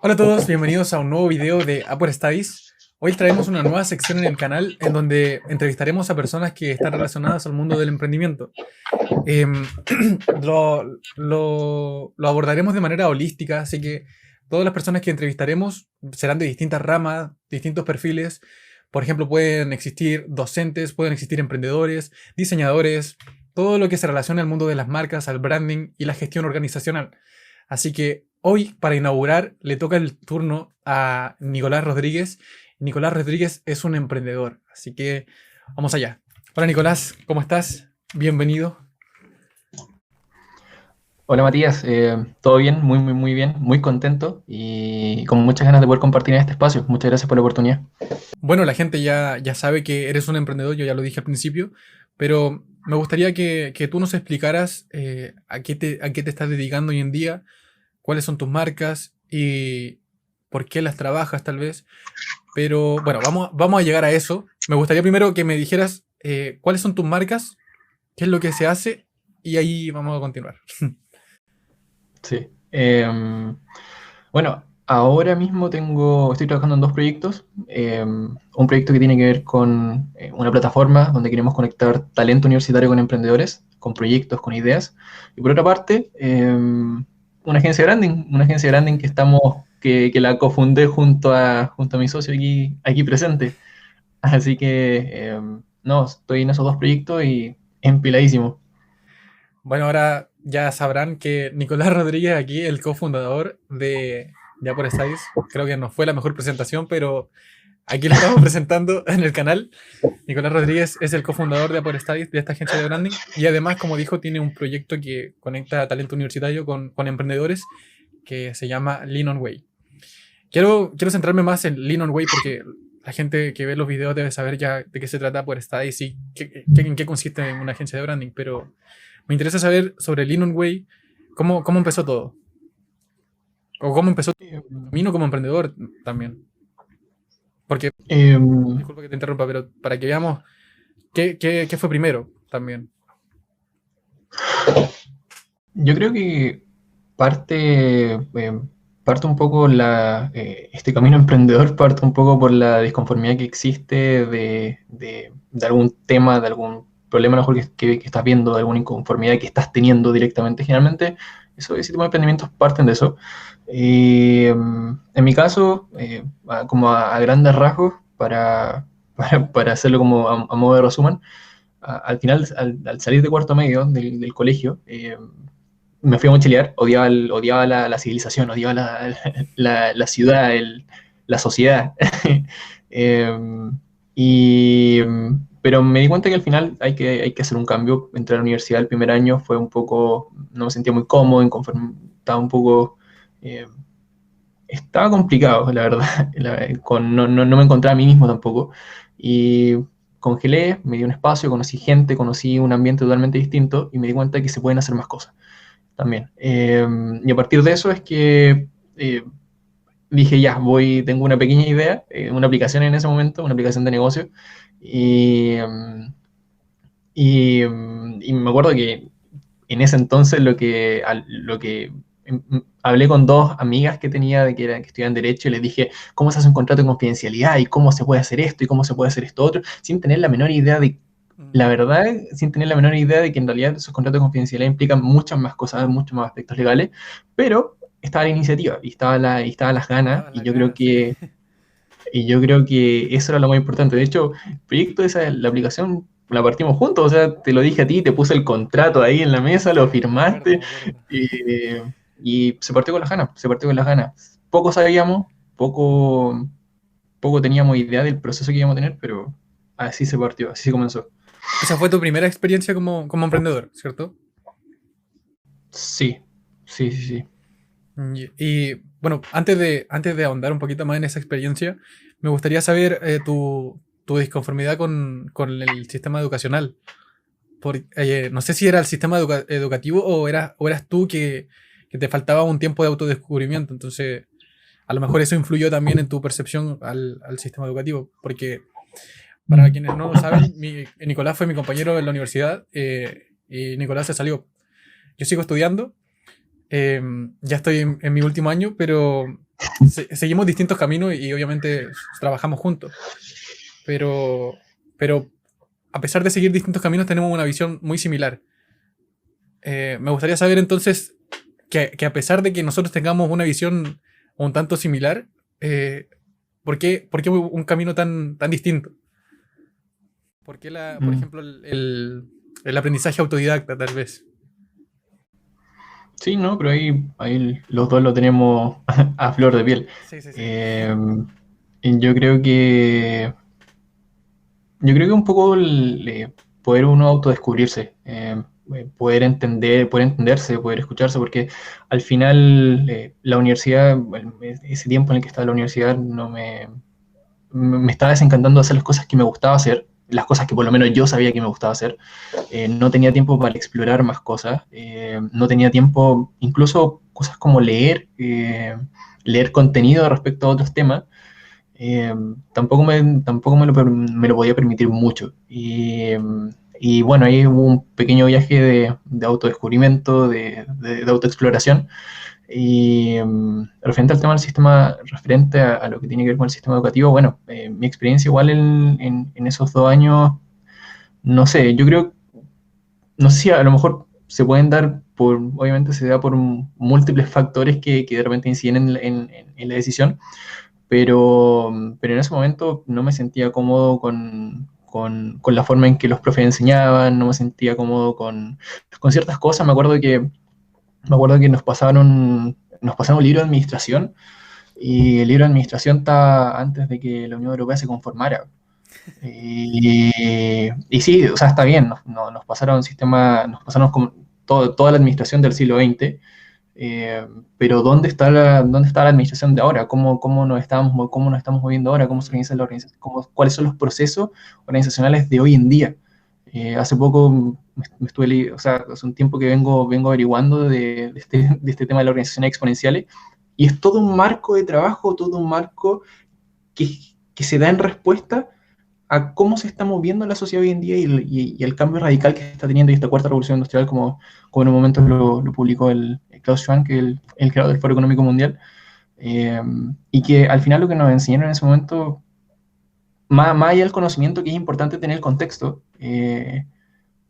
Hola a todos, bienvenidos a un nuevo video de Upward Studies. Hoy traemos una nueva sección en el canal en donde entrevistaremos a personas que están relacionadas al mundo del emprendimiento. Em, lo abordaremos de manera holística, así que todas las personas que entrevistaremos serán de distintas ramas, distintos perfiles. Por ejemplo, pueden existir docentes, pueden existir emprendedores, diseñadores, todo lo que se relaciona al mundo de las marcas, al branding y la gestión organizacional. Así que hoy, para inaugurar, le toca el turno a Nicolás Rodríguez. Nicolás Rodríguez es un emprendedor, así que vamos allá. Hola Nicolás, ¿cómo estás? Bienvenido. Hola Matías, todo bien, muy bien, muy contento y con muchas ganas de poder compartir en este espacio. Muchas gracias por la oportunidad. Bueno, la gente ya sabe que eres un emprendedor, yo ya lo dije al principio, pero me gustaría que tú nos explicaras a qué te estás dedicando hoy en día, cuáles son tus marcas y por qué las trabajas tal vez. Pero bueno, vamos a llegar a eso. Me gustaría primero que me dijeras cuáles son tus marcas, qué es lo que se hace y ahí vamos a continuar. Sí. Bueno, ahora mismo estoy trabajando en dos proyectos. Un proyecto que tiene que ver con una plataforma donde queremos conectar talento universitario con emprendedores, con proyectos, con ideas. Y por otra parte, una agencia de branding que la cofundé junto a mi socio aquí presente. Así que, no, estoy en esos dos proyectos y empiladísimo. Bueno, ahora ya sabrán que Nicolás Rodríguez aquí, el cofundador de Apple Studies, creo que no fue la mejor presentación, pero aquí lo estamos presentando en el canal. Nicolás Rodríguez es el cofundador de Apple Studies, de esta agencia de branding, y además, como dijo, tiene un proyecto que conecta talento universitario con emprendedores que se llama Lean On Way. Quiero centrarme más en Lean On Way porque la gente que ve los videos debe saber ya de qué se trata Apple Studies y en qué consiste en una agencia de branding, pero me interesa saber sobre Lean On Way, cómo empezó todo, o cómo empezó tu camino como emprendedor también. Porque, Em, disculpa que te interrumpa, pero para que veamos qué fue primero también. yo creo que parte, parte un poco este camino emprendedor, parte un poco por la disconformidad que existe de algún tema, de algún problema a lo mejor que estás viendo, de alguna inconformidad que estás teniendo directamente. Generalmente, ese tipo de emprendimientos parten de eso. En mi caso, como a grandes rasgos, para hacerlo como a modo de resumen, al final, al salir de cuarto medio del colegio, me fui a mochilear, odiaba la civilización, odiaba la ciudad, la sociedad. Eh, pero me di cuenta que al final hay que hacer un cambio. Entré a la universidad el primer año, fue un poco, no me sentía muy cómodo, inconforme, estaba un poco, eh, estaba complicado, la verdad. No me encontraba a mí mismo tampoco. Y congelé, me di un espacio, conocí gente, conocí un ambiente totalmente distinto y me di cuenta que se pueden hacer más cosas también. Y a partir de eso es que dije, ya, tengo una pequeña idea, una aplicación en ese momento, una aplicación de negocio. Y, y me acuerdo que en ese entonces hablé con dos amigas que tenía que estudiaban Derecho y les dije cómo se hace un contrato de confidencialidad y cómo se puede hacer esto y cómo se puede hacer esto otro, sin tener la menor idea la verdad, sin tener la menor idea de que en realidad esos contratos de confidencialidad implican muchas más cosas, muchos más aspectos legales, pero estaba la iniciativa y estaban las ganas Estaban las ganas, sí. y yo creo que eso era lo más importante. De hecho, el proyecto de la aplicación la partimos juntos, o sea, te lo dije a ti, te puse el contrato ahí en la mesa, lo Me acuerdo, firmaste me acuerdo. eh, y se partió con las ganas, se partió con las ganas. Poco sabíamos, poco teníamos idea del proceso que íbamos a tener, pero así se partió, así se comenzó. Esa fue tu primera experiencia como emprendedor, ¿cierto? Sí, sí. Bueno, antes de ahondar un poquito más en esa experiencia, me gustaría saber tu disconformidad con el sistema educacional. No sé si era el sistema educativo o eras tú que te faltaba un tiempo de autodescubrimiento. Entonces, a lo mejor eso influyó también en tu percepción al sistema educativo. Porque, para quienes no lo saben, Nicolás fue mi compañero en la universidad y Nicolás se salió. Yo sigo estudiando. Ya estoy en mi último año, pero seguimos distintos caminos y obviamente trabajamos juntos. Pero, pero a pesar de seguir distintos caminos, tenemos una visión muy similar. Me gustaría saber entonces que a pesar de que nosotros tengamos una visión un tanto similar, eh, ¿por qué un camino tan distinto? ¿Por qué, por Mm. ejemplo, el aprendizaje autodidacta, tal vez? Sí, ¿no? Pero ahí los dos lo tenemos a flor de piel. Sí, sí, sí. Eh, y yo creo que un poco poder uno autodescubrirse, poder entenderse, poder escucharse, porque al final la universidad, bueno, ese tiempo en el que estaba en la universidad, no me estaba desencantando de hacer las cosas que me gustaba hacer, las cosas que por lo menos yo sabía que me gustaba hacer. No tenía tiempo para explorar más cosas, no tenía tiempo, incluso cosas como leer contenido respecto a otros temas. Tampoco me lo podía permitir mucho. Y bueno, ahí hubo un pequeño viaje de autodescubrimiento, de autoexploración. Y referente al tema del sistema, referente a lo que tiene que ver con el sistema educativo, bueno, mi experiencia igual en esos 2 años, no sé, yo creo, no sé si a lo mejor se pueden dar obviamente se da por múltiples factores que de repente inciden en la decisión, pero en ese momento no me sentía cómodo con la forma en que los profes enseñaban, no me sentía cómodo con ciertas cosas. Me acuerdo que nos pasaron un libro de administración y el libro de administración está antes de que la Unión Europea se conformara. Y sí, o sea, está bien, nos pasaron como toda la administración del siglo XX, pero ¿dónde está la administración de ahora? ¿Cómo nos estamos moviendo ahora? ¿Cómo se Mm. organiza la organización? ¿Cuáles son los procesos organizacionales de hoy en día? Hace poco o sea, hace un tiempo que vengo averiguando de este tema de la organización exponenciales, y es todo un marco de trabajo, todo un marco que, que se da en respuesta a cómo se está moviendo la sociedad hoy en día y el cambio radical que está teniendo esta cuarta revolución industrial, como en un momento lo publicó el Klaus Schwab, que es el creador del Foro Económico Mundial, y que al final lo que nos enseñaron en ese momento, más allá del conocimiento, que es importante tener el contexto,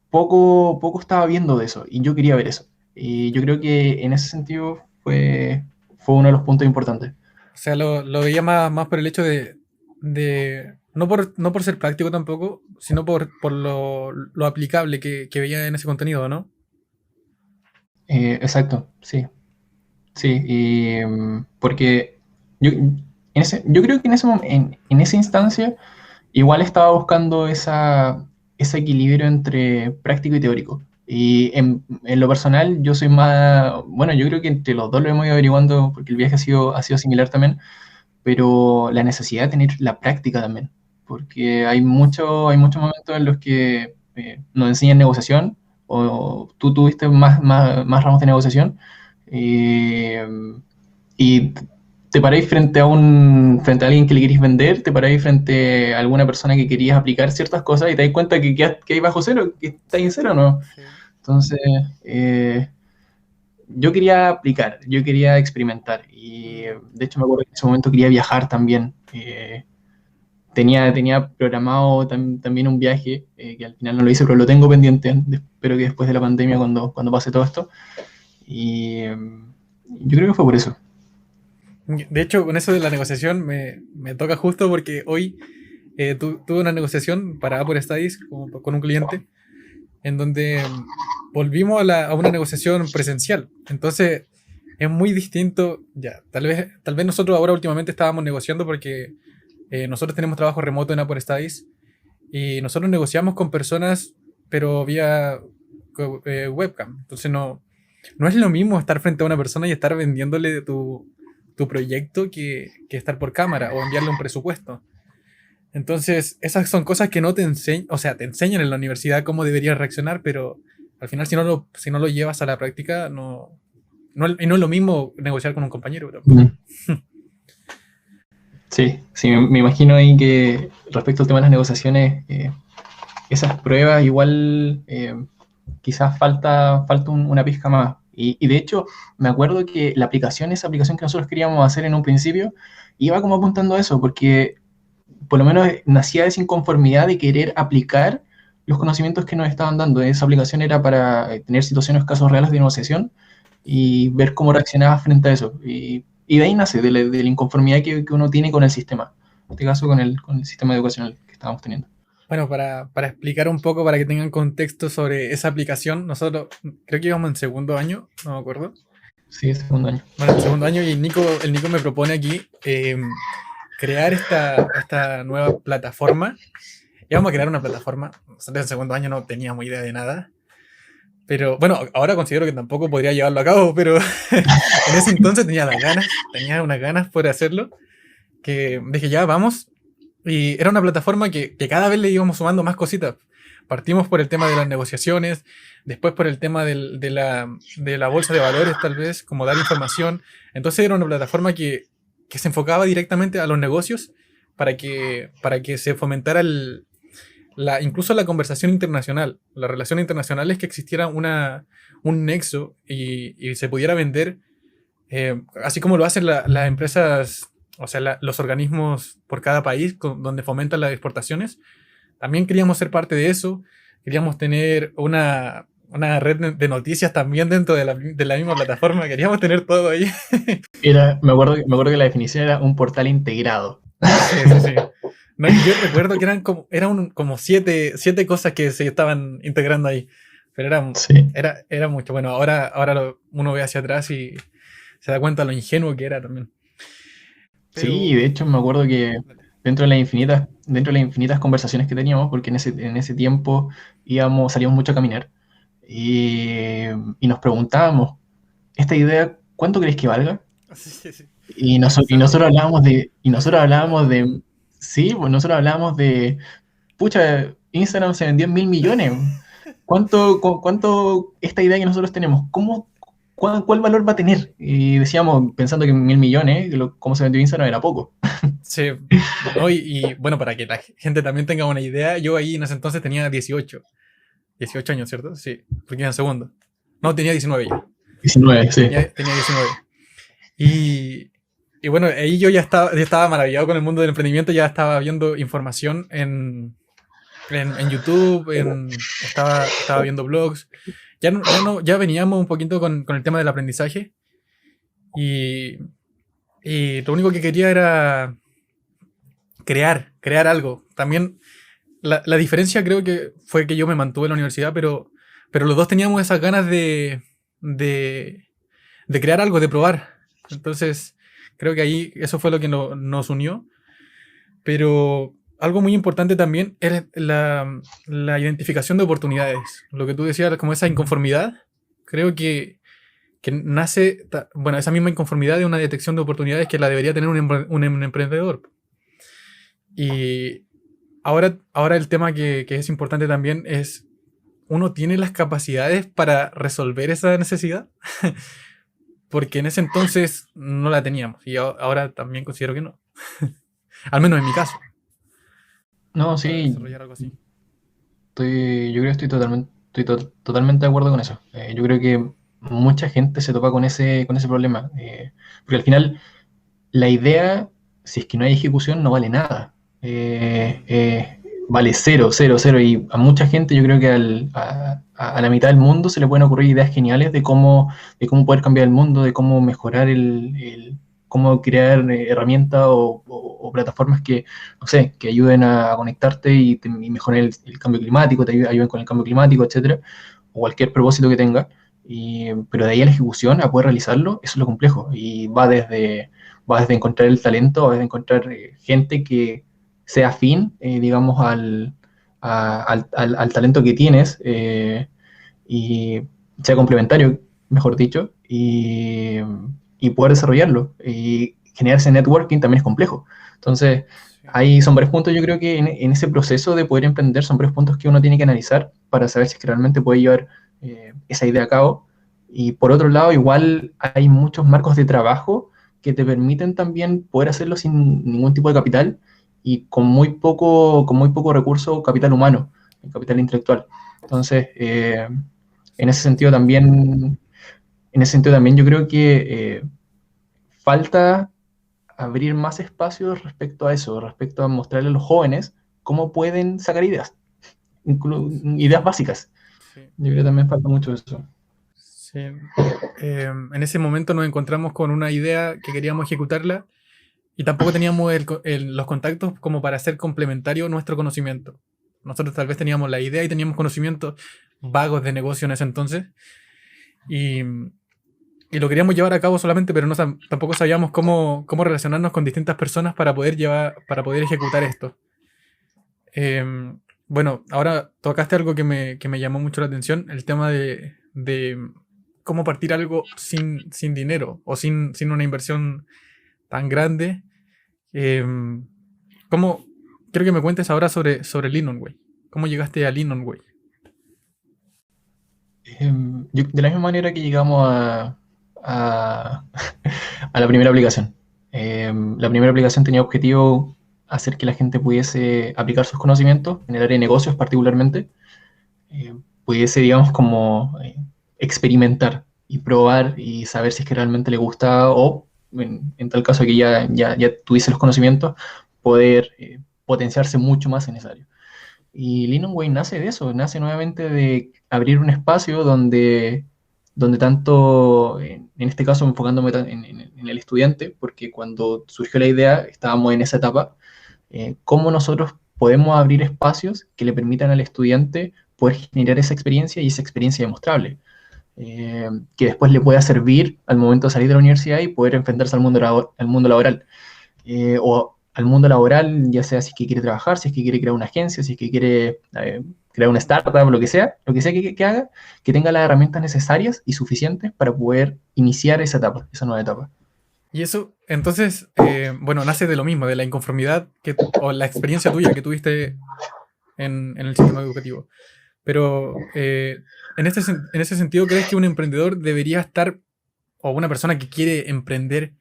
poco estaba viendo de eso, y yo quería ver eso. Y yo creo que en ese sentido fue uno de los puntos importantes. O sea, lo veía más por el hecho no por ser práctico tampoco, sino por lo aplicable que veía en ese contenido, ¿no? Exacto, sí. Sí, y porque yo creo que en esa instancia igual estaba buscando ese equilibrio entre práctico y teórico. Y en lo personal yo soy más, bueno, yo creo que entre los dos lo hemos ido averiguando porque el viaje ha sido similar también, pero la necesidad de tener la práctica también, porque hay muchos momentos en los que nos enseñan negociación, o tú tuviste más ramos de negociación, eh, y te paráis frente a alguien que le queréis vender, te paráis frente a alguna persona que querías aplicar ciertas cosas y te das cuenta que hay bajo cero, que está en cero, ¿no? Sí. Entonces, yo quería aplicar, yo quería experimentar, y Mm. de hecho me acuerdo que en ese momento quería viajar también. Tenía programado también un viaje, que al final no lo hice, pero lo tengo pendiente. Espero que después de la pandemia, cuando pase todo esto. Y yo creo que fue por eso. De hecho, con eso de la negociación me toca justo porque hoy tuve una negociación para Apple Studies con un cliente en donde volvimos a una negociación presencial. Entonces, es muy distinto. Ya, tal vez nosotros ahora últimamente estábamos negociando porque nosotros tenemos trabajo remoto en Apple Studies y nosotros negociamos con personas, pero vía webcam. Entonces, no es lo mismo estar frente a una persona y estar vendiéndole tu proyecto que estar por cámara o enviarle un presupuesto. Entonces, esas son cosas que no te enseñan, o sea, te enseñan en la universidad cómo deberías reaccionar, pero al final si no lo llevas a la práctica, y no es lo mismo negociar con un compañero tampoco. Mm. Sí, sí, me imagino ahí que respecto al tema de las negociaciones, esas pruebas igual, quizás falta una pizca más. Y de hecho, me acuerdo que esa aplicación que nosotros queríamos hacer en un principio, iba como apuntando a eso, porque por lo menos nacía de esa inconformidad de querer aplicar los conocimientos que nos estaban dando. Esa aplicación era para tener situaciones, casos reales de negociación y ver cómo reaccionaba frente a eso. Y de ahí nace, de la inconformidad que uno tiene con el sistema. En este caso, con el sistema educacional que estábamos teniendo. Bueno, para explicar un poco, para que tengan contexto sobre esa aplicación, nosotros creo que íbamos en segundo año, no me acuerdo. Sí, segundo año. Bueno, en segundo año y el Nico me propone aquí crear esta nueva plataforma. Íbamos a crear una plataforma. Nosotros en segundo año no teníamos idea de nada. Pero bueno, ahora considero que tampoco podría llevarlo a cabo, pero en ese entonces tenía unas ganas por hacerlo, que dije ya, vamos. Y era una plataforma que cada vez le íbamos sumando más cositas. Partimos por el tema de las negociaciones, después por el tema de la bolsa de valores, tal vez, como dar información. Entonces era una plataforma que se enfocaba directamente a los negocios para que se fomentara incluso la conversación internacional, las relaciones internacionales, que existiera un nexo y se pudiera vender, así como lo hacen las empresas, o sea, los organismos por cada país donde fomentan las exportaciones. También queríamos ser parte de eso, queríamos tener una red de noticias también dentro de la misma plataforma, queríamos tener todo ahí. Me acuerdo que la definición era un portal integrado. Sí, sí, sí. No, yo recuerdo que eran como siete cosas que se estaban integrando ahí, pero Sí. era mucho. Bueno, ahora uno ve hacia atrás y se da cuenta lo ingenuo que era también. Sí, Pero, de hecho me acuerdo que dentro de las infinitas conversaciones que teníamos, porque en ese tiempo salíamos mucho a caminar, y, y nos preguntábamos, ¿esta idea cuánto crees que valga? sí, sí, sí. Y Pensando nosotros hablábamos hacia el lado. sí, pues nosotros hablábamos de, pucha, Instagram se vendió en 1.000 millones. ¿Cuánto esta idea que nosotros tenemos? ¿Cuál valor va a tener? Y decíamos, pensando que 1.000 millones, cómo se vendió Instagram era poco. Sí, no, bueno, para que la gente también tenga una idea, yo ahí en ese entonces tenía 18 años, ¿cierto? Sí, porque iba en segundo. No, tenía 19 ya. 19, sí. Tenía 19. Y, y bueno, ahí yo ya estaba maravillado con el mundo del emprendimiento, ya estaba viendo información en YouTube, estaba viendo blogs. Ya veníamos un poquito con el tema del aprendizaje y, y lo único que quería era crear algo. También la diferencia creo que fue que yo me mantuve en la universidad, pero los dos teníamos esas ganas de, de crear algo, de probar. Entonces, creo que ahí eso fue lo que nos unió. Pero algo muy importante también es la identificación de oportunidades. Lo que tú decías, como esa inconformidad, creo que nace, bueno, esa misma inconformidad de una detección de oportunidades que la debería tener un emprendedor. Y ahora el tema que es importante también es, ¿uno tiene las capacidades para resolver esa necesidad? Porque en ese entonces no la teníamos y ahora también considero que no. Al menos en mi caso, No, para sí, desarrollar algo así. yo creo que totalmente de acuerdo con eso. Yo creo que mucha gente se topa con ese problema. Porque al final, la idea, si es que no hay ejecución, no vale nada. Mm. Vale cero, cero, cero. Y a mucha gente, yo creo que a la mitad del mundo se le pueden ocurrir ideas geniales de cómo poder cambiar el mundo, de cómo mejorar cómo crear herramientas o plataformas que, no sé, que ayuden a conectarte y mejorar el cambio climático, te ayuden con el cambio climático, etcétera, o cualquier propósito que tenga. Pero de ahí a la ejecución, a poder realizarlo, eso es lo complejo. Y va desde encontrar el talento, va desde encontrar gente que sea afín, digamos, al talento que tienes y sea complementario, mejor dicho, y poder desarrollarlo. Y generar ese networking también es complejo. Entonces, Sí. ahí son varios puntos, yo creo que en ese proceso de poder emprender son varios puntos que uno tiene que analizar para saber si es que realmente puede llevar esa idea a cabo. Y por otro lado, igual hay muchos marcos de trabajo que te permiten también poder hacerlo sin ningún tipo de capital y con muy poco recurso, capital humano, capital intelectual. Entonces, en ese sentido también en ese sentido también yo creo que falta abrir más espacios respecto a eso, respecto a mostrarle a los jóvenes cómo pueden sacar ideas, ideas básicas. Sí. Yo creo que también falta mucho eso. Sí. En ese momento nos encontramos con una idea que queríamos ejecutarla y tampoco teníamos los contactos como para hacer complementario nuestro conocimiento. Nosotros tal vez teníamos la idea y teníamos conocimientos vagos de negocio en ese entonces y, y lo queríamos llevar a cabo solamente, pero no, tampoco sabíamos cómo relacionarnos con distintas personas para poder ejecutar esto. Bueno, ahora tocaste algo que me llamó mucho la atención, el tema de cómo partir algo sin dinero o sin una inversión tan grande. Em, ¿Cómo? Quiero que me cuentes ahora sobre Linonway. ¿Cómo llegaste a Linonway? De la misma manera que llegamos a, a la primera aplicación. La primera aplicación tenía objetivo hacer que la gente pudiese aplicar sus conocimientos en el área de negocios particularmente, pudiese, digamos, como experimentar y probar y saber si es que realmente le gusta o, en tal caso que ya tuviese los conocimientos, poder potenciarse mucho más en esa área. Y Linonway nace de eso, nace nuevamente de abrir un espacio donde tanto, en este caso enfocándome en el estudiante, porque cuando surgió la idea estábamos en esa etapa, cómo nosotros podemos abrir espacios que le permitan al estudiante poder generar esa experiencia y esa experiencia demostrable, que después le pueda servir al momento de salir de la universidad y poder enfrentarse al mundo laboral. O al mundo laboral, ya sea si es que quiere trabajar, si es que quiere crear una agencia, si es que quiere crear una startup, lo que sea que haga, que tenga las herramientas necesarias y suficientes para poder iniciar esa etapa, esa nueva etapa. Y eso, entonces, bueno, nace de lo mismo, de la inconformidad o la experiencia tuya que tuviste en el sistema educativo. Pero en ese sentido, ¿crees que un emprendedor debería estar, o una persona que quiere emprender,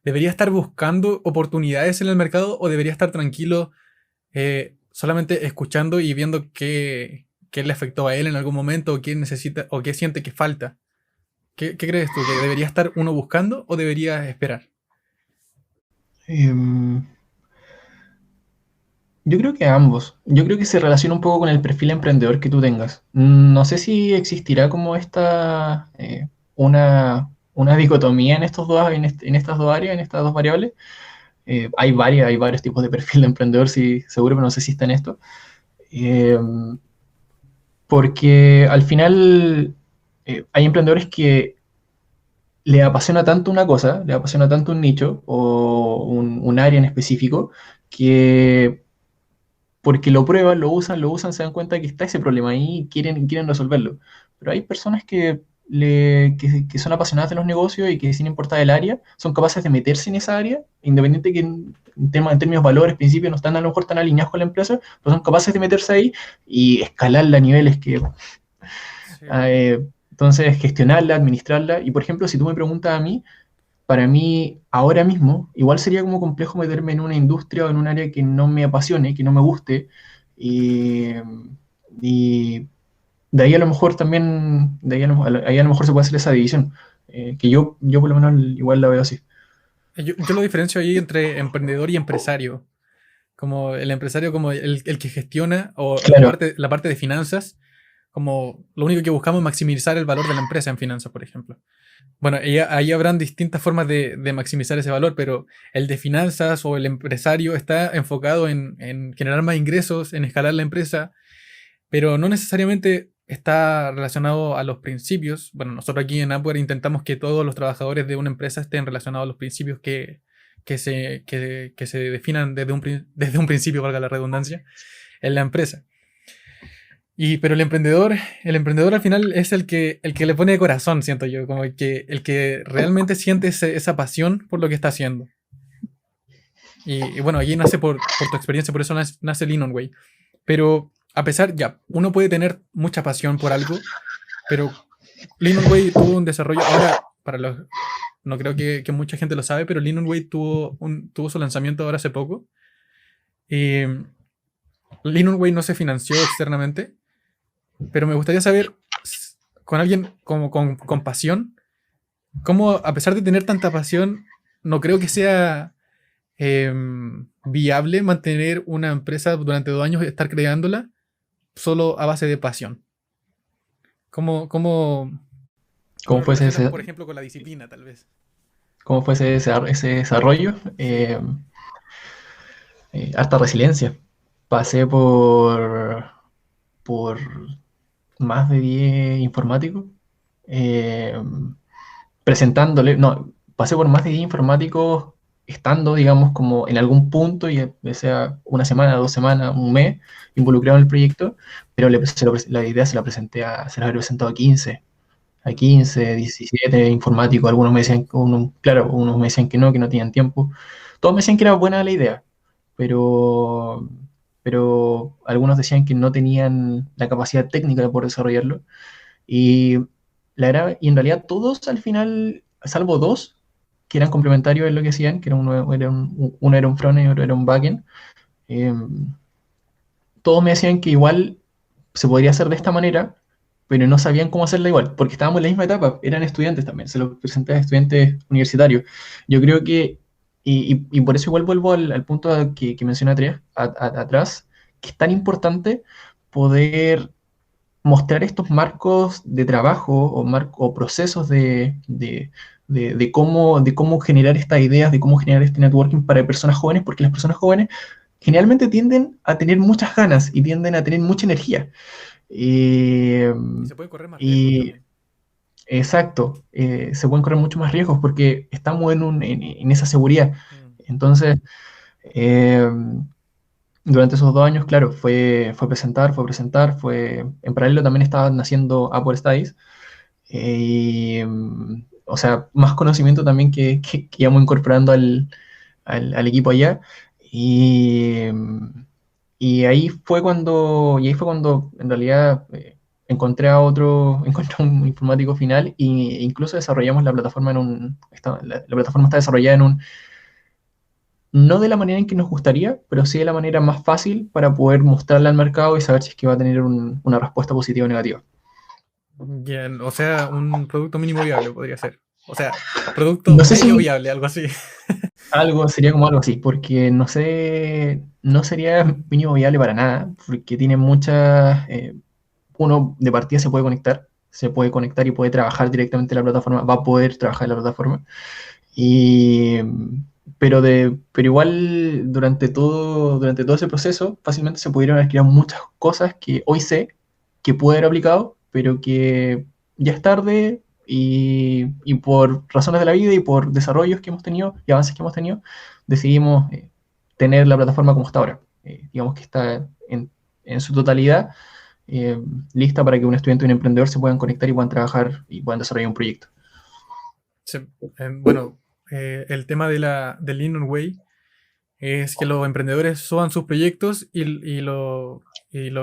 debería estar buscando oportunidades en el mercado o debería estar tranquilo solamente escuchando y viendo qué le afectó a él en algún momento o qué necesita o qué siente que falta? ¿Qué crees tú? ¿Que debería estar uno buscando o debería esperar? Eh, yo creo que ambos. Yo creo que se relaciona un poco con el perfil emprendedor que tú tengas. No sé si existirá como una dicotomía en estos dos, en estas dos áreas, en estas dos variables. Hay varios tipos de perfil de emprendedor, sí, seguro, pero no sé si está en esto. Eh, Porque al final hay emprendedores que le apasiona tanto una cosa, le apasiona tanto un nicho o un área en específico, que porque lo prueban, lo usan, se dan cuenta que está ese problema ahí y quieren resolverlo. Pero hay personas que son apasionadas de los negocios y que sin importar el área, son capaces de meterse en esa área, independiente que en términos valores, principios, no están a lo mejor tan alineados con la empresa, pero son capaces de meterse ahí y escalarla a niveles que Sí. entonces, gestionarla, administrarla. Y por ejemplo, si tú me preguntas a mí, para mí, ahora mismo, igual sería como complejo meterme en una industria o en un área que no me apasione, que no me guste. Y, y de ahí a lo mejor también, ahí a lo mejor se puede hacer esa división. Que yo por lo menos igual la veo así. Yo lo diferencio ahí entre emprendedor y empresario. Como el empresario como el que gestiona o Claro. la parte de finanzas, como lo único que buscamos es maximizar el valor de la empresa en finanzas, por ejemplo. Bueno, ahí habrán distintas formas de maximizar ese valor, pero el de finanzas o el empresario está enfocado en generar más ingresos, en escalar la empresa, pero no necesariamente está relacionado a los principios. Bueno, nosotros aquí en Upwork intentamos que todos los trabajadores de una empresa estén relacionados a los principios que se definan desde un principio, valga la redundancia, en la empresa. Pero el emprendedor al final es el que le pone de corazón, siento yo, como el que realmente siente esa pasión por lo que está haciendo. Y bueno, allí nace por tu experiencia, por eso nace Linonway. Pero a pesar, ya, uno puede tener mucha pasión por algo, pero Linonway tuvo un desarrollo, ahora, no creo que mucha gente lo sabe, pero Linonway tuvo su lanzamiento ahora hace poco. Y Linonway no se financió externamente, pero me gustaría saber, con alguien como con pasión, cómo, a pesar de tener tanta pasión, no creo que sea viable mantener una empresa durante 2 años y estar creándola solo a base de pasión. ¿Cómo, cómo ¿Cómo lo fue relacionas, por ejemplo, con la disciplina, tal vez? cómo fue ese desarrollo? Sí. Harta resiliencia. Pasé por más de 10 informáticos, eh, presentándole, no, pasé por más de 10 informáticos estando, digamos, como en algún punto, ya sea una semana, 2 semanas, un mes, involucrado en el proyecto, pero la idea se la había presentado a 17 informáticos, algunos me decían, claro, unos me decían que no tenían tiempo, todos me decían que era buena la idea, pero, pero algunos decían que no tenían la capacidad técnica de poder desarrollarlo, y, y en realidad todos al final, salvo dos, que eran complementarios en lo que hacían, que uno era un front y otro era un backend, eh, todos me decían que igual se podría hacer de esta manera, pero no sabían cómo hacerla igual, porque estábamos en la misma etapa, eran estudiantes también, se lo presenté a estudiantes universitarios. Yo creo que, y por eso igual vuelvo al punto que mencioné atrás, que es tan importante poder mostrar estos marcos de trabajo o procesos de cómo generar estas ideas, de cómo generar este networking para personas jóvenes, porque las personas jóvenes generalmente tienden a tener muchas ganas y tienden a tener mucha energía. Eh, Y se pueden correr más riesgos y también. exacto, se pueden correr mucho más riesgos porque estamos en esa seguridad. Mm. Entonces, eh, durante esos 2 años, claro, en paralelo también estaba naciendo Apple Studies, o sea, más conocimiento también que íbamos incorporando al equipo allá. Y, y ahí fue cuando en realidad encontré un informático final e incluso desarrollamos la plataforma la plataforma está desarrollada no de la manera en que nos gustaría, pero sí de la manera más fácil para poder mostrarla al mercado y saber si es que va a tener una respuesta positiva o negativa. Bien, o sea, un producto mínimo viable podría ser. O sea, producto No sé medio si viable, algo así. sería como algo así, porque no sé, no sería mínimo viable para nada, porque tiene muchas, uno de partida se puede conectar y puede trabajar directamente en la plataforma, va a poder trabajar en la plataforma. Y, pero igual durante todo ese proceso fácilmente se pudieron haber creado muchas cosas que hoy sé que pude haber aplicado, pero que ya es tarde y por razones de la vida y por desarrollos que hemos tenido y avances que hemos tenido, decidimos tener la plataforma como está ahora. Digamos que está en su totalidad eh, lista para que un estudiante y un emprendedor se puedan conectar y puedan trabajar y puedan desarrollar un proyecto. Sí, bueno, el tema del Lean Way es que los emprendedores suban sus proyectos y los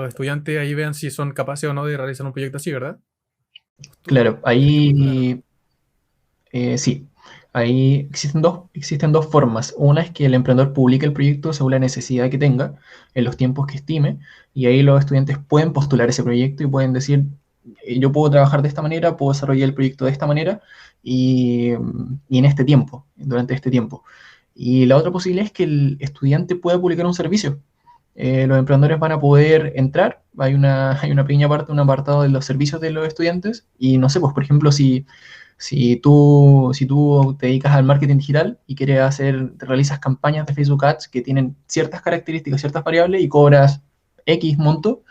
estudiantes ahí vean si son capaces o no de realizar un proyecto así, ¿verdad? Claro, ¿Tuviste que postular o no? ahí sí, ahí existen dos formas. Una es que el emprendedor publique el proyecto según la necesidad que tenga, en los tiempos que estime, y ahí los estudiantes pueden postular ese proyecto y pueden decir, yo puedo trabajar de esta manera, puedo desarrollar el proyecto de esta manera y en este tiempo, durante este tiempo. Y la otra posibilidad es que el estudiante pueda publicar un servicio. Los emprendedores van a poder entrar, hay una pequeña parte, un apartado de los servicios de los estudiantes, y no sé, pues por ejemplo, si tú te dedicas al marketing digital y te realizas campañas de Facebook Ads que tienen ciertas características, ciertas variables y cobras X monto,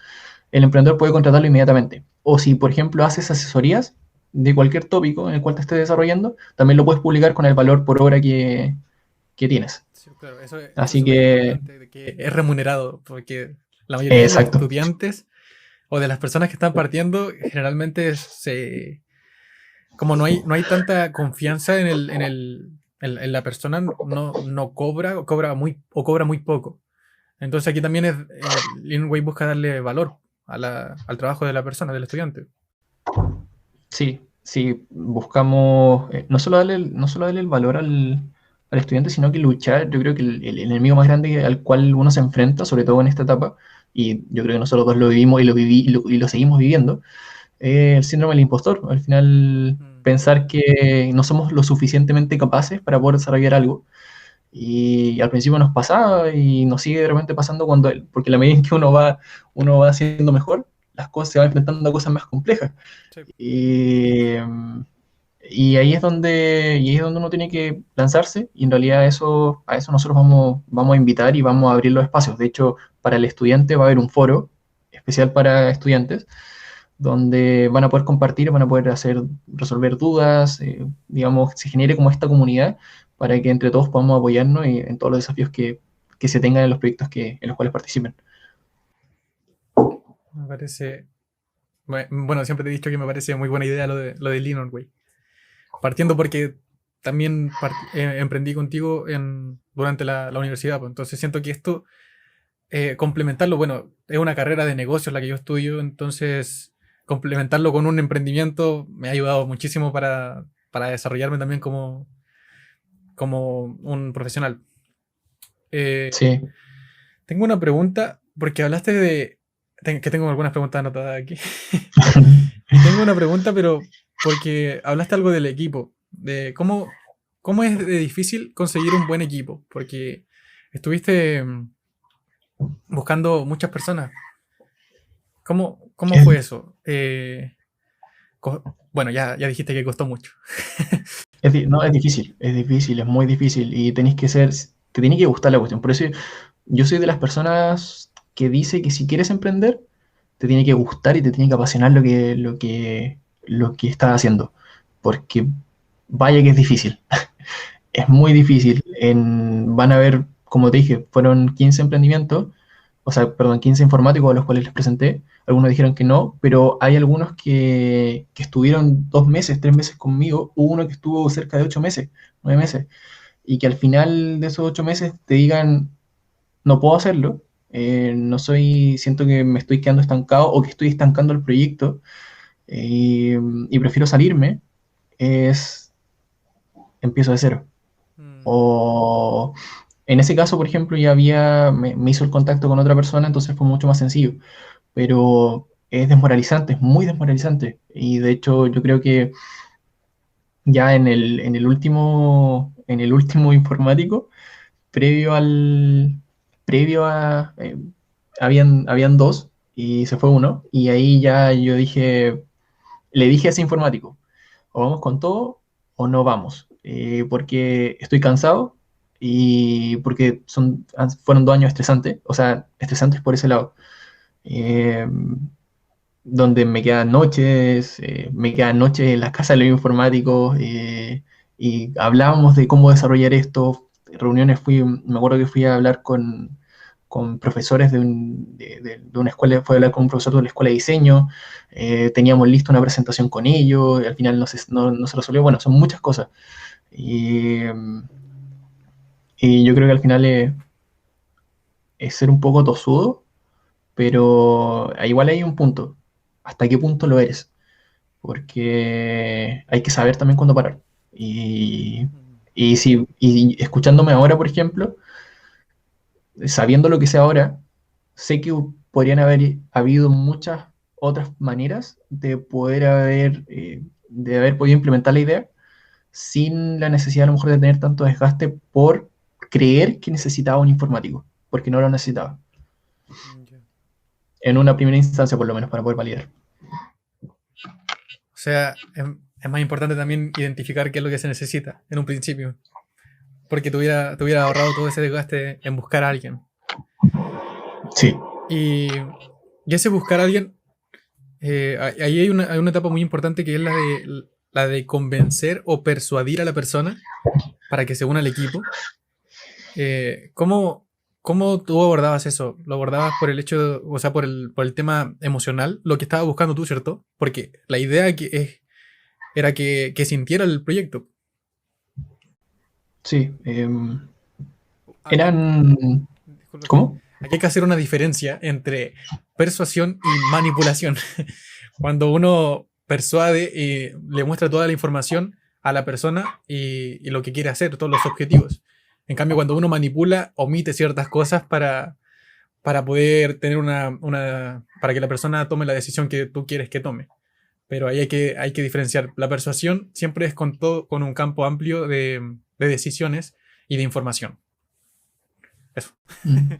el emprendedor puede contratarlo inmediatamente. O si, por ejemplo, haces asesorías de cualquier tópico en el cual te estés desarrollando, también lo puedes publicar con el valor por hora que tienes. Sí, claro, eso es Así súper que, importante, de que es remunerado, porque la mayoría de los exacto. estudiantes o de las personas que están partiendo, generalmente como no hay tanta confianza en la persona, no cobra o cobra muy poco. Entonces aquí también Linway busca darle valor al trabajo de la persona, del estudiante. Sí, sí, buscamos no solo darle el valor al estudiante, sino que luchar. Yo creo que el enemigo más grande al cual uno se enfrenta, sobre todo en esta etapa, y yo creo que nosotros dos lo vivimos y lo seguimos viviendo, es el síndrome del impostor. Al final, pensar que no somos lo suficientemente capaces para poder desarrollar algo. Y al principio nos pasaba y nos sigue de repente pasando porque la medida en que uno va siendo mejor, las cosas se van enfrentando a cosas más complejas. Sí. Y, y ahí es donde uno tiene que lanzarse, y en realidad a eso nosotros vamos a invitar y vamos a abrir los espacios. De hecho, para el estudiante va a haber un foro especial para estudiantes, donde van a poder compartir, van a poder resolver dudas, digamos, se genere como esta comunidad para que entre todos podamos apoyarnos en todos los desafíos que se tengan en los proyectos en los cuales participen. Me parece. Bueno, siempre te he dicho que me parece muy buena idea lo de Linux, güey. Partiendo porque también emprendí contigo durante la universidad, pues. Entonces siento que esto, complementarlo, bueno, es una carrera de negocios la que yo estudio, entonces complementarlo con un emprendimiento me ha ayudado muchísimo para desarrollarme también como un profesional. Eh, Sí. Tengo una pregunta, porque hablaste que tengo algunas preguntas anotadas aquí. Y tengo una pregunta, pero porque hablaste algo del equipo, de cómo es de difícil conseguir un buen equipo, porque estuviste buscando muchas personas. ¿Cómo Es, fue eso? Bueno, ya dijiste que costó mucho. no, es difícil, es muy difícil, y te tiene que gustar la cuestión. Por eso yo soy de las personas que dice que si quieres emprender, te tiene que gustar y te tiene que apasionar lo que estás haciendo, porque vaya que es difícil. Es muy difícil. Van a haber, como te dije, fueron 15 emprendimientos, o sea, perdón, 15 informáticos a los cuales les presenté. Algunos dijeron que no, pero hay algunos que estuvieron 2 meses, 3 meses conmigo. Hubo uno que estuvo cerca de 8 meses, 9 meses, y que al final de esos 8 meses te digan, no puedo hacerlo, siento que me estoy quedando estancado o que estoy estancando el proyecto, y prefiero salirme, empiezo de cero. Mm, O en ese caso, por ejemplo, me hizo el contacto con otra persona, entonces fue mucho más sencillo. Pero es desmoralizante, es muy desmoralizante. Y de hecho, yo creo que ya en el último informático, previo al, previo a, habían dos y se fue uno. Y ahí ya le dije a ese informático, o vamos con todo o no vamos, porque estoy cansado y porque fueron 2 años estresantes, o sea, estresantes por ese lado, eh, donde me quedan noches en las casas de los informáticos, y hablábamos de cómo desarrollar esto, reuniones, me acuerdo que fui a hablar con profesores de una escuela, fue a hablar con un profesor de la escuela de diseño, teníamos listo una presentación con ellos, y al final no se resolvió. Bueno, son muchas cosas. Y, y yo creo que al final es ser un poco tosudo, pero igual hay un punto. ¿Hasta qué punto lo eres? Porque hay que saber también cuándo parar. mm, Y escuchándome ahora, por ejemplo, sabiendo lo que sé ahora, sé que podrían haber habido muchas otras maneras de haber podido implementar la idea sin la necesidad a lo mejor de tener tanto desgaste por creer que necesitaba un informático, porque no lo necesitaba, ya. en una primera instancia por lo menos, para poder validar. O sea, es más importante también identificar qué es lo que se necesita en un principio, porque te hubiera ahorrado todo ese desgaste en buscar a alguien. Sí, Y ese buscar a alguien, ahí hay una etapa muy importante que es la de convencer o persuadir a la persona para que se una al equipo. ¿Cómo tú abordabas eso? ¿Lo abordabas por el hecho, o sea, por el tema emocional, lo que estabas buscando tú, ¿cierto? Porque la idea era que sintiera el proyecto. sí. Aquí, Eran... disculpa que ¿Cómo? aquí hay que hacer una diferencia entre persuasión y manipulación. Cuando uno persuade y le muestra toda la información a la persona y lo que quiere hacer, todos los objetivos. En cambio, cuando uno manipula, omite ciertas cosas para poder tener para que la persona tome la decisión que tú quieres que tome. Pero ahí hay que diferenciar. La persuasión siempre es con todo, con un campo amplio de decisiones y de información. Eso. Mm.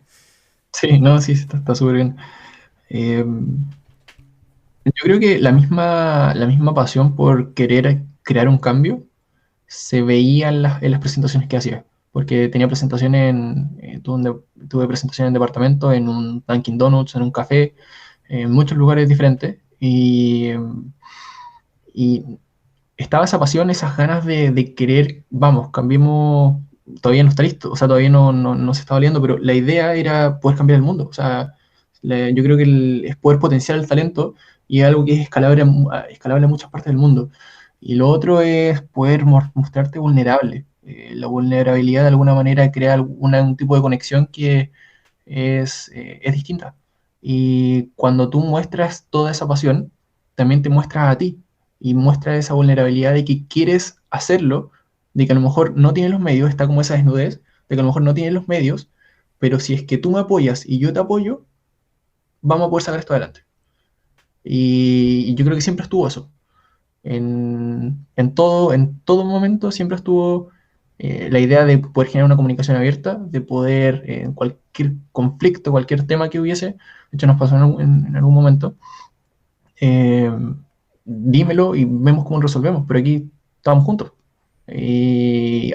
Sí, no, sí, está súper bien. Eh, yo creo que la misma pasión por querer crear un cambio se veía en las presentaciones que hacía, porque tenía presentaciones tuve presentaciones en departamento, en un Dunkin' Donuts, en un café, en muchos lugares diferentes, y estaba esa pasión, esas ganas de querer, vamos, cambiemos, todavía no está listo, o sea, todavía no se está valiendo, pero la idea era poder cambiar el mundo, o sea, yo creo que es poder potenciar el talento y es algo que es escalable en muchas partes del mundo. Y lo otro es poder mostrarte vulnerable. La vulnerabilidad de alguna manera crea un tipo de conexión que es distinta. Y cuando tú muestras toda esa pasión, también te muestras a ti y muestras esa vulnerabilidad de que quieres hacerlo, de que a lo mejor no tienes los medios, está como esa desnudez, de que a lo mejor no tienes los medios, pero si es que tú me apoyas y yo te apoyo, vamos a poder sacar esto adelante. Y yo creo que siempre estuvo eso. En todo momento siempre estuvo la idea de poder generar una comunicación abierta, de poder, en cualquier conflicto, cualquier tema que hubiese, de hecho nos pasó en algún momento, eh, dímelo y vemos cómo lo resolvemos, pero aquí estamos juntos. Y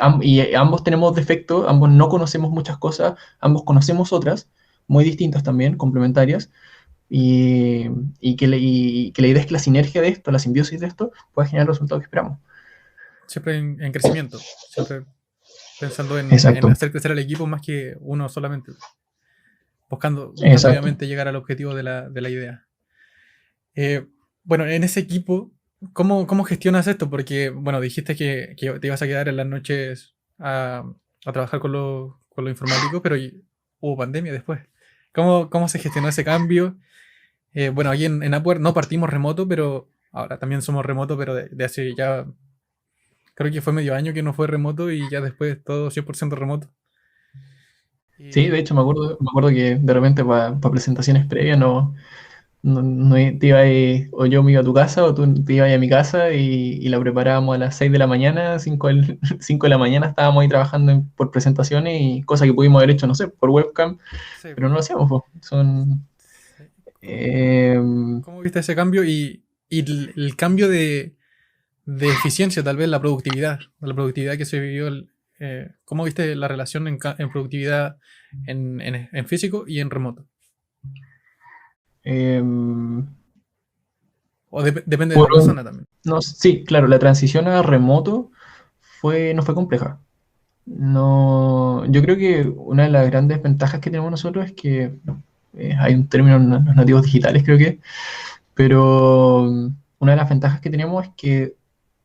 ambos tenemos defectos, ambos no conocemos muchas cosas, ambos conocemos otras, muy distintas también, complementarias, y, y que la idea es que la sinergia de esto, la simbiosis de esto, pueda generar los resultados que esperamos. Siempre en crecimiento. Siempre pensando en Exacto, hacer crecer al equipo más que uno solamente. Buscando exacto. obviamente llegar al objetivo de la idea. Eh, bueno, en ese equipo, ¿cómo gestionas esto? Porque, bueno, dijiste que te ibas a quedar en las noches a trabajar con los informáticos, pero hubo pandemia después. ¿Cómo se gestionó ese cambio? Bueno, aquí en Upwork no partimos remoto, pero ahora también somos remoto, pero de hace ya, creo que fue medio año que no fue remoto y ya después todo 100% remoto. Sí, de Y hecho me acuerdo que de repente para presentaciones previas no te iba o yo me iba a tu casa o tú te ibas a mi casa y la preparábamos a las 6 de la mañana, 5 de la mañana estábamos ahí trabajando por presentaciones y cosas que pudimos haber hecho, no sé, por webcam, sí, pero no lo hacíamos, po. sí. ¿Cómo, Eh, cómo viste ese cambio y el cambio de eficiencia, tal vez la productividad que se vivió? ¿Cómo viste la relación en productividad en físico y en remoto? eh, O depende de por la persona también. no, sí, claro, la transición a remoto no fue compleja. No, yo creo que una de las grandes ventajas que tenemos nosotros es que hay un término en los nativos digitales, creo que, pero una de las ventajas que tenemos es que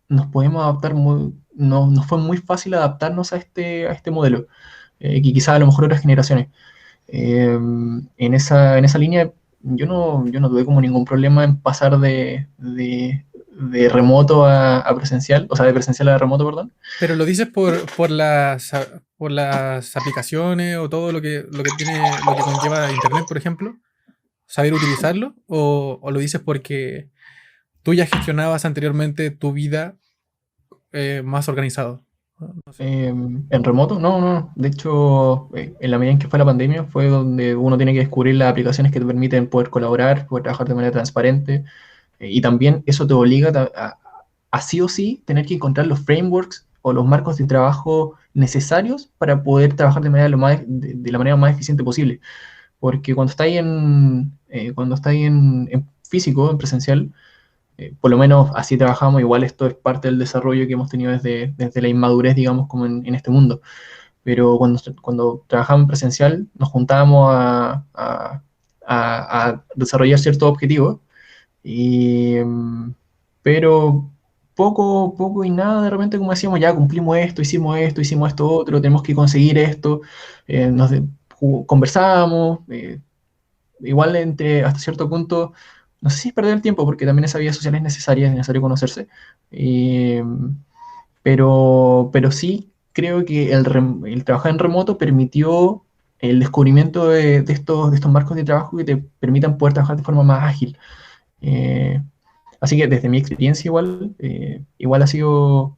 nos podemos adaptar nos fue muy fácil adaptarnos a este modelo, que quizás a lo mejor otras generaciones. En esa línea, yo no tuve como ningún problema en pasar de remoto a presencial, o sea, de presencial a remoto, perdón. Pero lo dices por las aplicaciones o todo lo que conlleva Internet, por ejemplo, saber utilizarlo, o lo dices porque tú ya gestionabas anteriormente tu vida más organizado. No sé. En remoto, no, no. De hecho, en la medida en que fue la pandemia, fue donde uno tiene que descubrir las aplicaciones que te permiten poder colaborar, poder trabajar de manera transparente. Y también eso te obliga a sí o sí tener que encontrar los frameworks o los marcos de trabajo necesarios para poder trabajar de la manera más eficiente posible. Porque cuando está ahí en físico, en presencial, por lo menos así trabajamos, igual esto es parte del desarrollo que hemos tenido desde la inmadurez, digamos, como en este mundo. Pero cuando trabajamos en presencial, nos juntábamos a desarrollar ciertos objetivos, pero poco y nada, de repente como decíamos, ya cumplimos esto, hicimos esto otro, tenemos que conseguir esto, conversábamos, igual hasta cierto punto, no sé si es perder el tiempo, porque también esa vida social es necesaria, es necesario conocerse, eh, pero sí creo que el trabajar en remoto permitió el descubrimiento de estos marcos de trabajo que te permitan poder trabajar de forma más ágil. Eh, Así que desde mi experiencia igual ha sido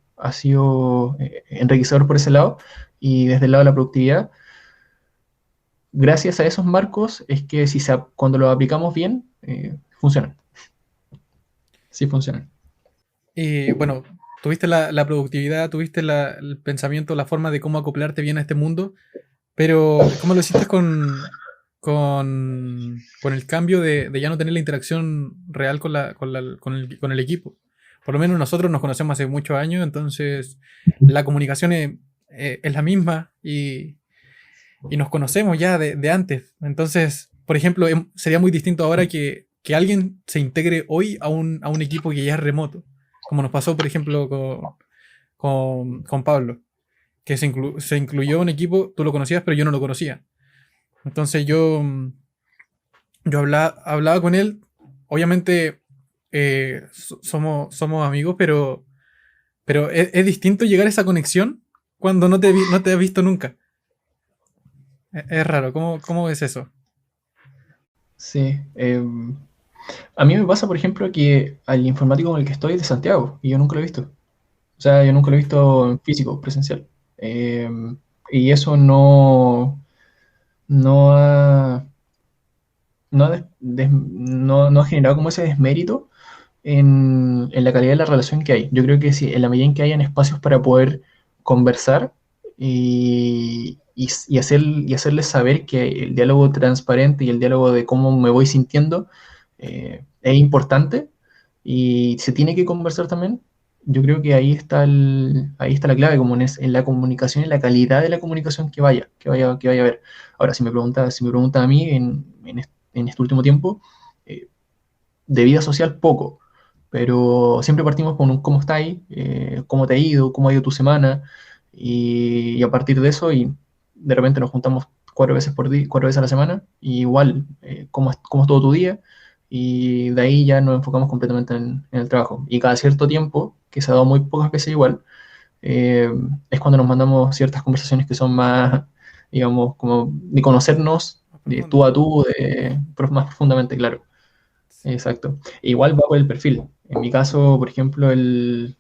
enriquecedor por ese lado. Y desde el lado de la productividad, gracias a esos marcos es que cuando los aplicamos bien, funcionan. Sí funcionan. Y bueno, tuviste la productividad, tuviste el pensamiento, la forma de cómo acoplarte bien a este mundo, pero ¿cómo lo hiciste con el cambio de ya no tener la interacción real con el equipo? Por lo menos nosotros nos conocemos hace muchos años, entonces la comunicación es la misma y nos conocemos ya de antes. Entonces, por ejemplo, sería muy distinto ahora que alguien se integre hoy a un equipo que ya es remoto, como nos pasó, por ejemplo, con Pablo, que se incluyó un equipo, tú lo conocías, pero yo no lo conocía. Entonces yo hablaba con él, obviamente somos amigos, pero es distinto llegar a esa conexión cuando no te has visto nunca. Es raro, ¿cómo ves eso? Sí. A mí me pasa, por ejemplo, que al informático con el que estoy es de Santiago y yo nunca lo he visto. O sea, yo nunca lo he visto en físico, presencial. Eh, y eso no ha, no ha generado como ese desmérito en la calidad de la relación que hay. Yo creo que sí, en la medida en que hayan espacios para poder conversar y hacerles saber que el diálogo transparente y el diálogo de cómo me voy sintiendo es importante y se tiene que conversar también. Yo creo que ahí está la clave, como en la comunicación, en la calidad de la comunicación que vaya a haber. Ahora, si me pregunta a mí en este último tiempo, eh, de vida social poco, pero siempre partimos con un cómo estáis, cómo te ha ido, cómo ha ido tu semana, y a partir de eso, y de repente nos juntamos 4 veces por día, 4 veces a la semana, y igual, cómo es todo tu día, y de ahí ya nos enfocamos completamente en el trabajo. Y cada cierto tiempo, que se ha dado muy pocas veces igual, eh, es cuando nos mandamos ciertas conversaciones que son más, digamos, como de conocernos Más de tú profundo. a tú, más profundamente, claro. Sí. Exacto. Igual va por el perfil. En mi caso, por ejemplo, el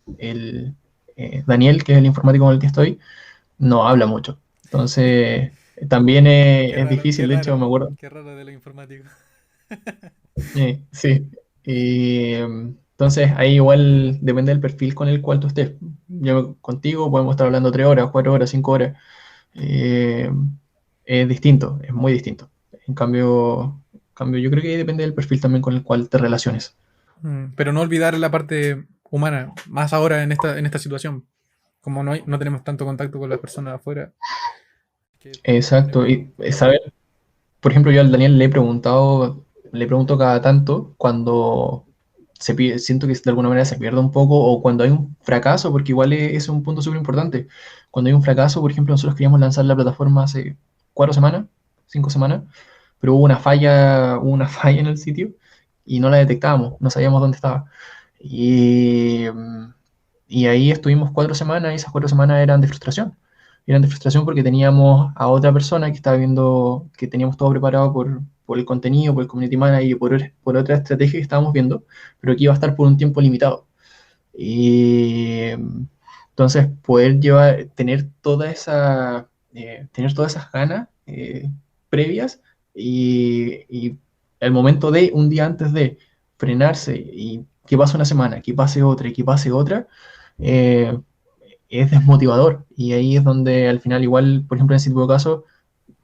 Daniel, que es el informático con el que estoy, no habla mucho. Entonces, también es Qué difícil, de hecho, raro, me acuerdo. qué raro de lo informático. Sí. Y entonces, ahí igual depende del perfil con el cual tú estés. Yo contigo podemos estar hablando 3 horas, 4 horas, 5 horas. Eh, es distinto, es muy distinto. En cambio, yo creo que depende del perfil también con el cual te relaciones. Pero no olvidar la parte humana, más ahora en esta situación. Como no tenemos tanto contacto con las personas afuera, que Exacto. tenemos Y que saber, por ejemplo, yo al Daniel le pregunto cada tanto cuando siento que de alguna manera se pierde un poco o cuando hay un fracaso, porque igual es un punto súper importante. Cuando hay un fracaso, por ejemplo, nosotros queríamos lanzar la plataforma hace 4 semanas, 5 semanas, pero hubo una falla en el sitio y no la detectábamos, no sabíamos dónde estaba. Y, y ahí estuvimos 4 semanas y esas 4 semanas eran de frustración. Eran de frustración porque teníamos a otra persona que estaba viendo que teníamos todo preparado por el contenido, por el community manager y por otra estrategia que estábamos viendo, pero que iba a estar por un tiempo limitado. Y entonces poder tener todas esas ganas previas y el momento de, un día antes de frenarse y que pase una semana, que pase otra y que pase otra, eh, es desmotivador. Y ahí es donde al final igual, por ejemplo, en ese tipo de casos,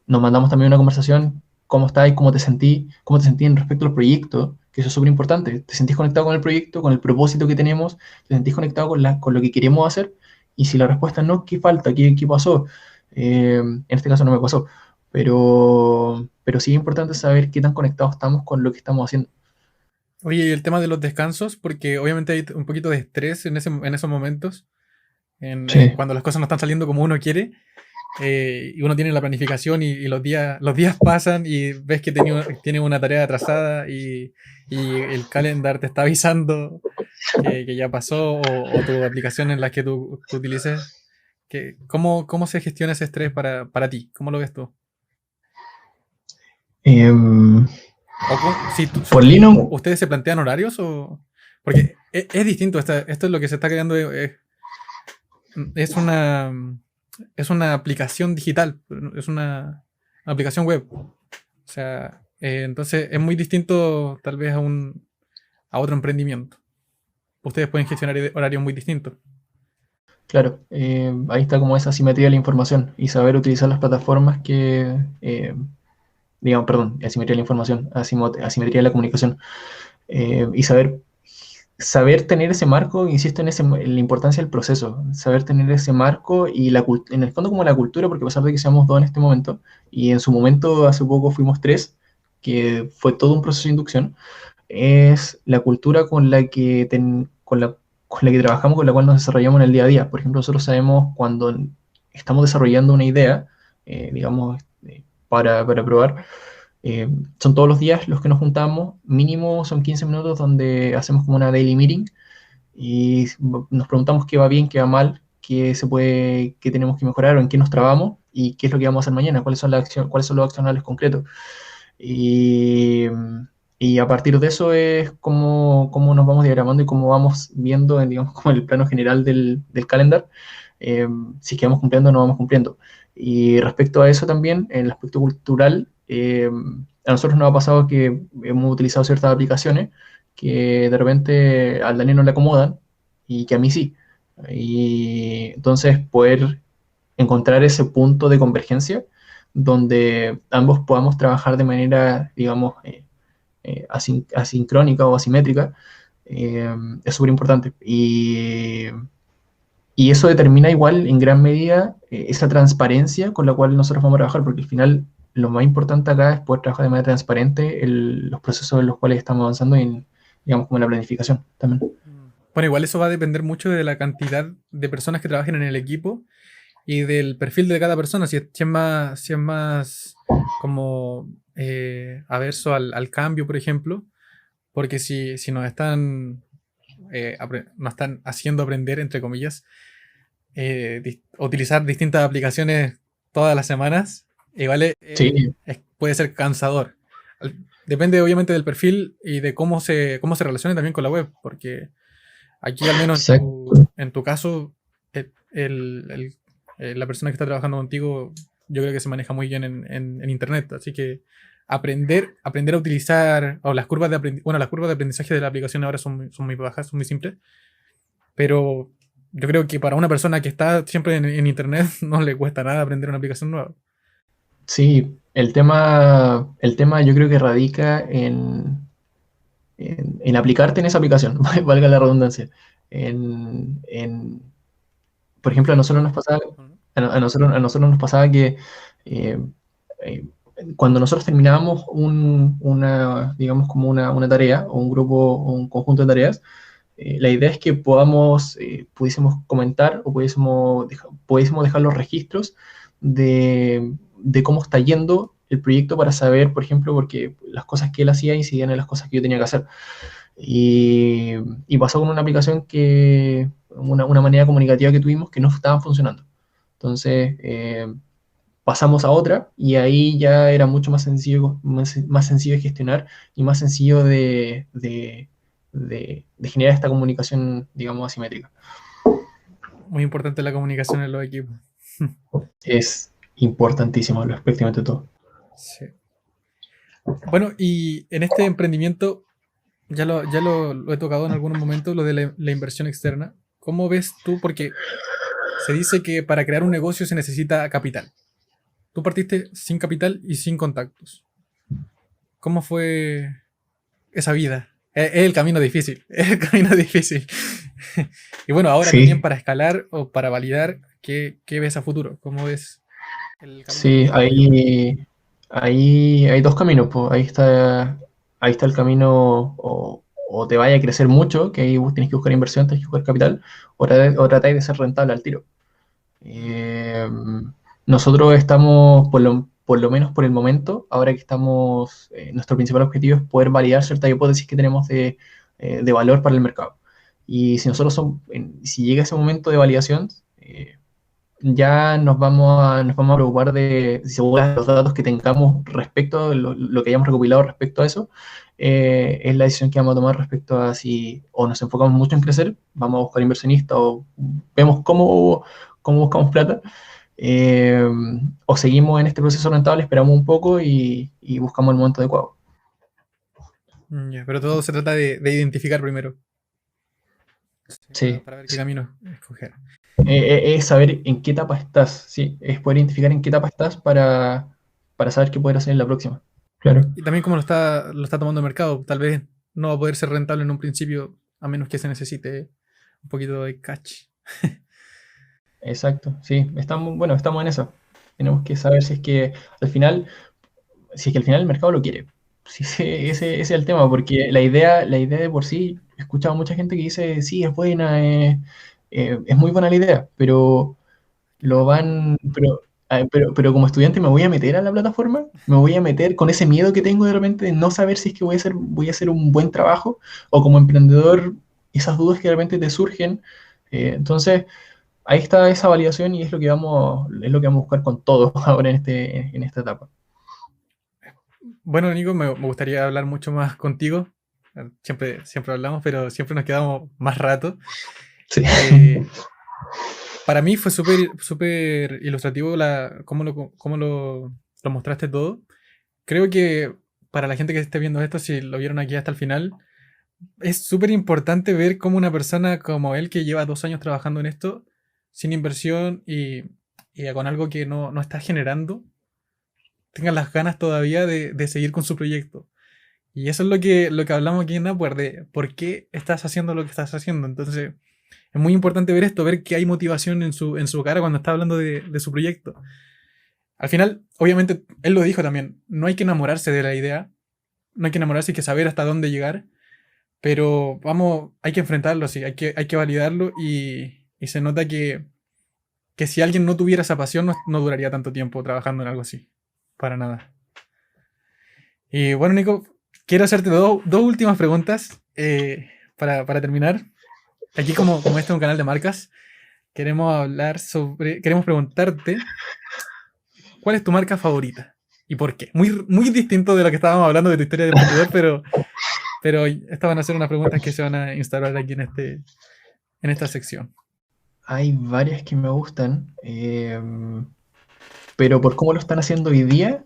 nos mandamos también una conversación, cómo estás y cómo te sentís en respecto al proyecto, que eso es súper importante. ¿Te sentís conectado con el proyecto, con el propósito que tenemos? ¿Te sentís conectado con lo que queremos hacer? Y si la respuesta es no, ¿qué falta? ¿Qué pasó? En este caso no me pasó, pero sí es importante saber qué tan conectados estamos con lo que estamos haciendo. Oye, y el tema de los descansos, porque obviamente hay un poquito de estrés en esos momentos, Sí. cuando las cosas no están saliendo como uno quiere, y uno tiene la planificación y los días pasan y ves que tiene una tarea atrasada y el calendar te está avisando que ya pasó o tu aplicación en la que tú utilices. ¿Cómo se gestiona ese estrés para ti? ¿Cómo lo ves tú? Em, O si por Linux, ustedes se plantean horarios o... Porque es distinto, esto es lo que se está creando, es una, es una aplicación digital, es una aplicación web. O sea, entonces es muy distinto tal vez a otro emprendimiento. Ustedes pueden gestionar horarios muy distintos. Claro, ahí está como esa asimetría de la información y saber utilizar las plataformas digamos, perdón, asimetría de la información, asimetría de la comunicación, y saber tener ese marco, insisto en la importancia del proceso, saber tener ese marco y en el fondo como la cultura, porque a pesar de que seamos dos en este momento, y en su momento hace poco fuimos tres, que fue todo un proceso de inducción, es la cultura con la que trabajamos, con la cual nos desarrollamos en el día a día. Por ejemplo, nosotros sabemos cuando estamos desarrollando una idea, digamos, para probar, son todos los días los que nos juntamos, mínimo son 15 minutos donde hacemos como una daily meeting y nos preguntamos qué va bien, qué va mal, qué tenemos que mejorar o en qué nos trabamos y qué es lo que vamos a hacer mañana, cuáles son los accionables concretos. Y, y a partir de eso es cómo nos vamos diagramando y cómo vamos viendo, digamos, como el plano general del calendar, eh, si es que vamos cumpliendo o no vamos cumpliendo. Y respecto a eso también, en el aspecto cultural, a nosotros nos ha pasado que hemos utilizado ciertas aplicaciones que de repente al Daniel no le acomodan y que a mí sí. Y entonces poder encontrar ese punto de convergencia donde ambos podamos trabajar de manera, digamos, asincrónica o asimétrica, es súper importante. Y eso determina igual en gran medida esa transparencia con la cual nosotros vamos a trabajar, porque al final lo más importante acá es poder trabajar de manera transparente los procesos en los cuales estamos avanzando y, digamos, como la planificación también. Bueno, igual eso va a depender mucho de la cantidad de personas que trabajen en el equipo y del perfil de cada persona. Si es más como averso al cambio, por ejemplo, porque si nos están haciendo aprender, entre comillas, utilizar distintas aplicaciones todas las semanas, igual Sí, puede ser cansador. Depende obviamente del perfil y de cómo se relacione también con la web, porque aquí al menos exacto. en tu caso, la persona que está trabajando contigo, yo creo que se maneja muy bien en internet, así que aprender a utilizar, o las curvas de aprendizaje de la aplicación ahora son muy bajas, son muy simples, pero yo creo que para una persona que está siempre en internet no le cuesta nada aprender una aplicación nueva. Sí, el tema yo creo que radica en aplicarte en esa aplicación, valga la redundancia. En, por ejemplo, a nosotros nos pasaba que eh, eh, cuando nosotros terminábamos digamos como una tarea o un grupo o un conjunto de tareas, la idea es que pudiésemos comentar o pudiésemos dejar los registros de cómo está yendo el proyecto para saber, por ejemplo, porque las cosas que él hacía incidían en las cosas que yo tenía que hacer. Y, y pasó con una aplicación una manera comunicativa que tuvimos que no estaba funcionando. Entonces, pasamos a otra y ahí ya era mucho más sencillo de gestionar y más sencillo de generar esta comunicación, digamos, asimétrica. Muy importante la comunicación en los equipos. Es importantísimo lo prácticamente todo. Sí. Bueno, y en este emprendimiento, lo he tocado en algunos momentos, lo de la inversión externa. ¿Cómo ves tú? Porque se dice que para crear un negocio se necesita capital. Tú partiste sin capital y sin contactos. ¿Cómo fue esa vida? Es el camino difícil, es el camino difícil. Y bueno, ahora también Sí, para escalar o para validar, ¿qué ves a futuro? ¿Cómo ves el camino de sí, desarrollo? ahí hay dos caminos, pues. Ahí está el camino o te vaya a crecer mucho, que ahí vos tenés que buscar inversión, tenés que buscar capital, o tratáis de ser rentable al tiro. Eh, Nosotros estamos, por lo menos por el momento, ahora que estamos, nuestro principal objetivo es poder validar ciertas hipótesis que tenemos de valor para el mercado. Y si llega ese momento de validación, ya nos vamos a preocupar de, si según los datos que tengamos respecto a lo que hayamos recopilado respecto a eso, es la decisión que vamos a tomar respecto a si o nos enfocamos mucho en crecer, vamos a buscar inversionistas o vemos cómo buscamos plata, eh, o seguimos en este proceso rentable, esperamos un poco y buscamos el momento adecuado. Ya, pero todo se trata de identificar primero, sí, Sí, para ver qué camino escoger. es saber en qué etapa estás, sí, es poder identificar en qué etapa estás para saber qué poder hacer en la próxima. Claro, Y también como lo está tomando el mercado, tal vez no va a poder ser rentable en un principio, a menos que se necesite un poquito de catch. exacto, sí, bueno, estamos en eso. Tenemos que saber si es que al final, si es que al final el mercado lo quiere. Sí, sí, ese es el tema, porque la idea de por sí, he escuchado a mucha gente que dice, sí, es buena, es muy buena la idea, pero Que probarlo. pero como estudiante me voy a meter a la plataforma, me voy a meter con ese miedo que tengo de repente de no saber si es que voy a hacer un buen trabajo, o como emprendedor, esas dudas que de repente te surgen. Entonces, ahí está esa validación y es lo que vamos a buscar con todos ahora en esta etapa. Bueno, Nico, me gustaría hablar mucho más contigo. Siempre hablamos, pero siempre nos quedamos más rato. Sí. Eh, para mí fue súper ilustrativo cómo lo mostraste todo. Creo que para la gente que esté viendo esto, si lo vieron aquí hasta el final, es súper importante ver cómo una persona como él, que lleva 2 años trabajando en esto, sin inversión y con algo que no está generando, tenga las ganas todavía de seguir con su proyecto. Y eso es lo que hablamos aquí en Upward, de por qué estás haciendo lo que estás haciendo. Entonces, es muy importante ver esto, ver que hay motivación en su cara cuando está hablando de su proyecto. Al final, obviamente, él lo dijo también, no hay que enamorarse de la idea, no hay que enamorarse, hay que saber hasta dónde llegar, pero vamos, hay que enfrentarlo, sí, hay que validarlo y se nota que si alguien no tuviera esa pasión no duraría tanto tiempo trabajando en algo así, para nada. Y bueno, Nico, quiero hacerte dos últimas preguntas para terminar. Aquí como este es un canal de marcas, queremos preguntarte, ¿cuál es tu marca favorita? ¿Y por qué? Muy distinto de lo que estábamos hablando de tu historia de emprendedor, pero estas van a ser unas preguntas que se van a instaurar aquí en esta sección. Hay varias que me gustan, pero por cómo lo están haciendo hoy día,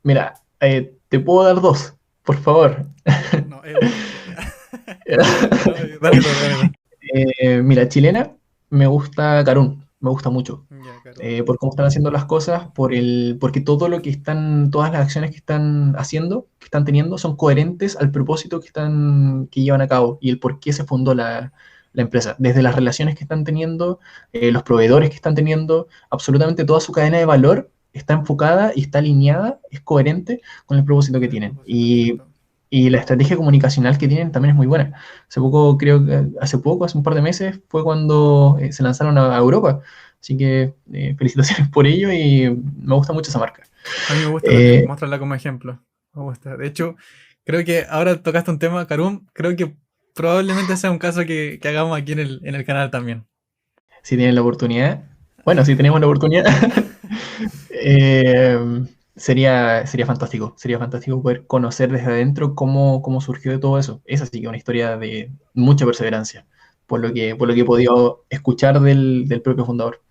mira, te puedo dar dos, por favor. No, es una. No, dale todo, dale todo. Mira, chilena, me gusta Carún, me gusta mucho. Ya, Carol. Por cómo están haciendo las cosas, porque todas las acciones que están haciendo, que están teniendo, son coherentes al propósito que llevan a cabo y el por qué se fundó la empresa. Desde las relaciones que están teniendo, los proveedores que están teniendo, absolutamente toda su cadena de valor está enfocada y está alineada, es coherente con el propósito que Con el tienen. propósito, Y exacto. y la estrategia comunicacional que tienen también es muy buena. Hace un par de meses, fue cuando se lanzaron a Europa. Así que felicitaciones por ello y me gusta mucho esa marca. A mí me gusta también Eh, mostrarla como ejemplo. Me gusta. De hecho, creo que ahora tocaste un tema, Karum, creo que probablemente sea un caso que hagamos aquí en el canal también. si tienen la oportunidad, bueno, si tenemos la oportunidad, eh, sería fantástico poder conocer desde adentro cómo surgió de todo eso. Esa sí que es una historia de mucha perseverancia, por lo que he podido escuchar del propio fundador.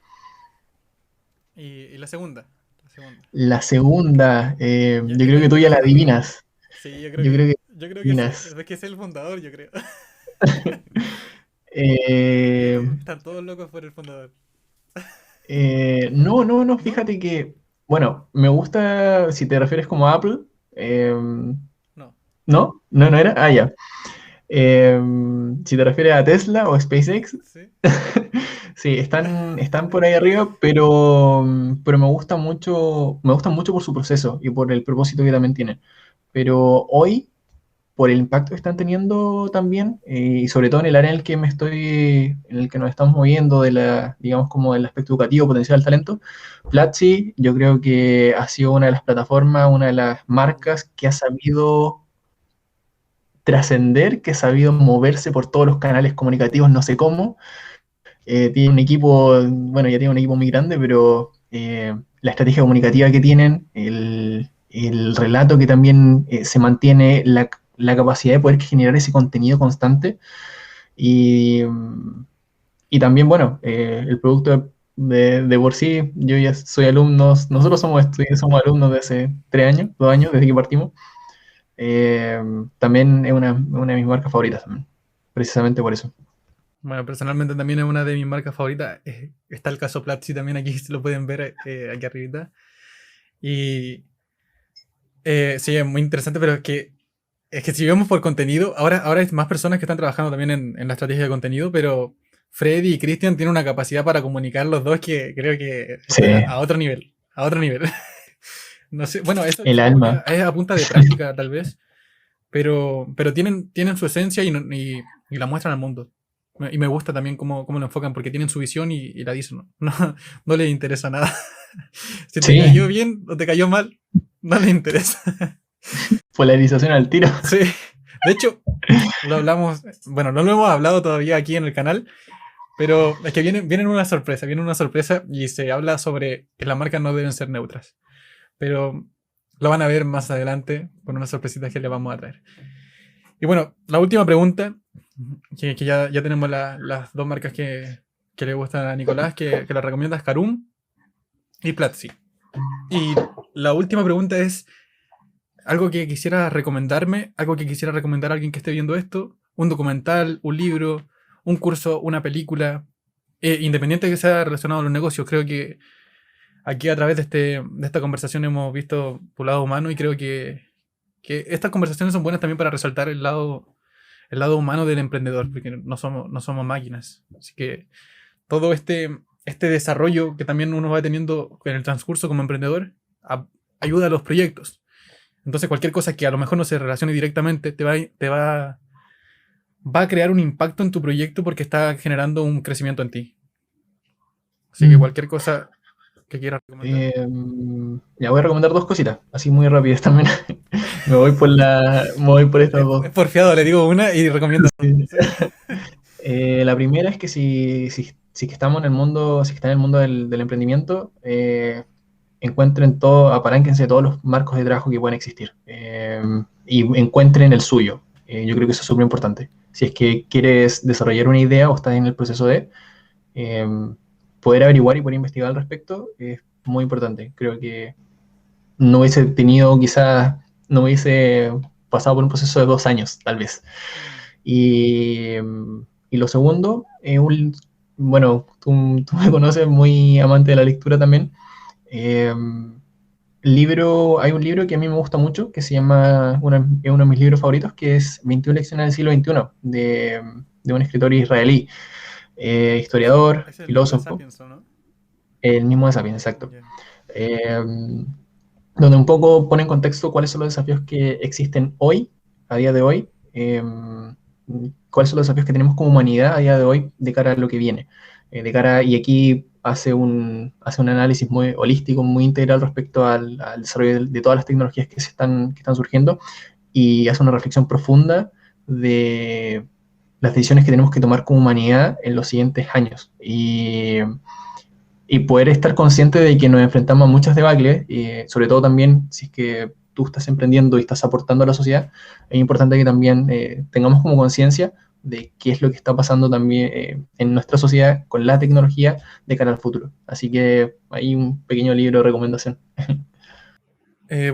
Y la segunda. La segunda. La segunda, Ya, yo creo que tú ya la esta también. adivinas. Sí, yo creo Yo que, creo que yo creo que sí. adivinas. Es que es el fundador, yo creo. Eh, Están todos locos por el fundador. no, no, no, ¿No? fíjate que, bueno, me gusta, si te refieres como a Apple, No. ¿no? No, no era, ya. Eh, si te refieres a Tesla o SpaceX, ¿Sí? sí, están por ahí arriba, pero me gustan mucho por su proceso y por el propósito que también tienen. Pero hoy, por el impacto que están teniendo también, y sobre todo en el área en el que nos estamos moviendo, digamos, como del aspecto educativo, potencial del talento, Platzi, yo creo que ha sido una de las plataformas, una de las marcas que ha sabido trascender, que ha sabido moverse por todos los canales comunicativos, no sé cómo. Tiene un equipo, bueno, ya tiene un equipo muy grande, pero la estrategia comunicativa que tienen, el relato que también se mantiene, la capacidad de poder generar ese contenido constante y, y también, bueno, el producto de por sí, yo ya soy alumno, nosotros somos alumnos de hace 3 años, 2 años, desde que partimos. Eh, También es una de mis marcas favoritas también, precisamente por eso. Bueno, personalmente también es una de mis marcas favoritas. Está el caso Platzi también aquí, se lo pueden ver aquí arribita. Y sí, es muy interesante, pero es que si vemos por contenido, ahora hay más personas que están trabajando también en la estrategia de contenido, pero Freddy y Christian tienen una capacidad para comunicar los dos que creo que Sí, está a otro nivel, a otro nivel. No sé, bueno, eso el supongo que alma. es a punta de práctica tal vez, pero tienen su esencia y la muestran al mundo. Y me gusta también cómo lo enfocan, porque tienen su visión y la dicen, ¿no? No les interesa nada. Si te Sí, cayó bien o te cayó mal, no les interesa. polarización al tiro. Sí, de hecho, lo hablamos, bueno, no lo hemos hablado todavía aquí en el canal, pero es que viene una sorpresa y se habla sobre que las marcas no deben ser neutras. Pero lo van a ver más adelante con unas sorpresitas que le vamos a traer. Y bueno, la última pregunta, que ya tenemos las dos marcas que le gustan a Nicolás, que la recomienda es Carum y Platzi. Y la última pregunta es algo que quisiera recomendarme, algo que quisiera recomendar a alguien que esté viendo esto, un documental, un libro, un curso, una película, independiente que sea relacionado a los negocios. Creo que aquí a través de esta conversación hemos visto tu lado humano y creo que estas conversaciones son buenas también para resaltar el lado humano del emprendedor, porque no somos máquinas. Así que todo este desarrollo que también uno va teniendo en el transcurso como emprendedor ayuda a los proyectos. Entonces cualquier cosa que a lo mejor no se relacione directamente va a crear un impacto en tu proyecto porque está generando un crecimiento en ti. Así que Mm. cualquier cosa que quieras recomendar. Eh, ya voy a recomendar dos cositas, así muy rápidas también. Me voy por estas Es dos. porfiado, le digo una y recomiendo dos. Sí. Sí. La primera es que si que estamos en el mundo, si que están en el mundo del emprendimiento, encuentren todo, apalánquense de todos los marcos de trabajo que puedan existir, y encuentren el suyo. Yo creo que eso es súper importante. Si es que quieres desarrollar una idea o estás en el proceso de eh, poder averiguar y poder investigar al respecto, es muy importante. Creo que no hubiese tenido, quizás, no hubiese pasado por un proceso de 2 años, tal vez. Y, y lo segundo, bueno, tú me conoces, muy amante de la lectura también. Eh, Hay un libro que a mí me gusta mucho, que se llama, es uno de mis libros favoritos, que es 21 lecciones del siglo XXI, de un escritor israelí, historiador, Es el libro de filósofo, Sapiens, ¿no? el mismo de Sapiens, exacto. Yeah. Eh, Donde un poco pone en contexto cuáles son los desafíos que existen hoy, a día de hoy, cuáles son los desafíos que tenemos como humanidad a día de hoy de cara a lo que viene. Y aquí hace un análisis muy holístico, muy integral respecto al desarrollo de todas las tecnologías que están surgiendo y hace una reflexión profunda de las decisiones que tenemos que tomar como humanidad en los siguientes años. Y poder estar consciente de que nos enfrentamos a muchas debacles, y sobre todo también si es que tú estás emprendiendo y estás aportando a la sociedad, es importante que también tengamos como conciencia de qué es lo que está pasando también en nuestra sociedad con la tecnología de cara al futuro. Así que hay un pequeño libro de recomendación.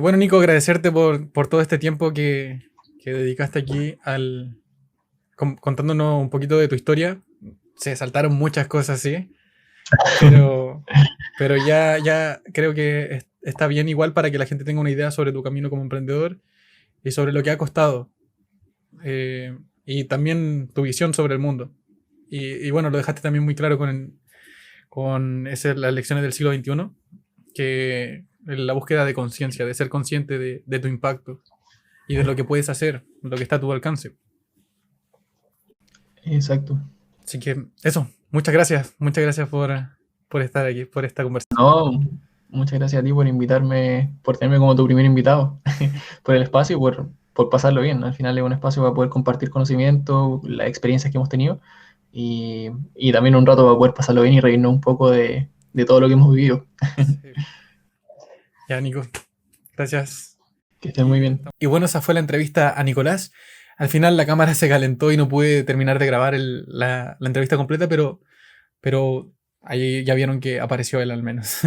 Bueno, Nico, agradecerte por todo este tiempo que dedicaste aquí contándonos un poquito de tu historia. Se saltaron muchas cosas, sí, pero, pero ya creo que está bien igual para que la gente tenga una idea sobre tu camino como emprendedor y sobre lo que ha costado. Y también tu visión sobre el mundo. Y bueno, lo dejaste también muy claro con las lecciones del siglo XXI, que la búsqueda de conciencia, de ser consciente de tu impacto y de lo que puedes hacer, lo que está a tu alcance. Exacto. Así que eso, muchas gracias por estar aquí, por esta conversación. No, muchas gracias a ti por invitarme, por tenerme como tu primer invitado, por el espacio y por pasarlo bien, ¿no? Al final es un espacio para poder compartir conocimiento, las experiencias que hemos tenido y también un rato para poder pasarlo bien y reírnos un poco de todo lo que hemos vivido. Sí. Ya, Nico, Gracias. Que estén muy bien. Y bueno, esa fue la entrevista a Nicolás. Al final la cámara se calentó y no pude terminar de grabar la entrevista completa, pero ahí ya vieron que apareció él al menos.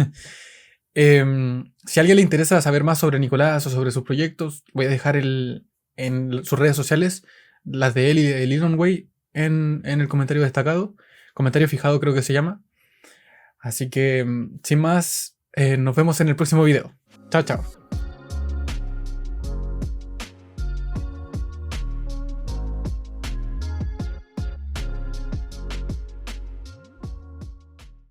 Si a alguien le interesa saber más sobre Nicolás o sobre sus proyectos, voy a dejar en sus redes sociales, las de él y de Lilonway, en el comentario destacado. Comentario fijado creo que se llama. Así que, sin más, nos vemos en el próximo video. Chao, chao.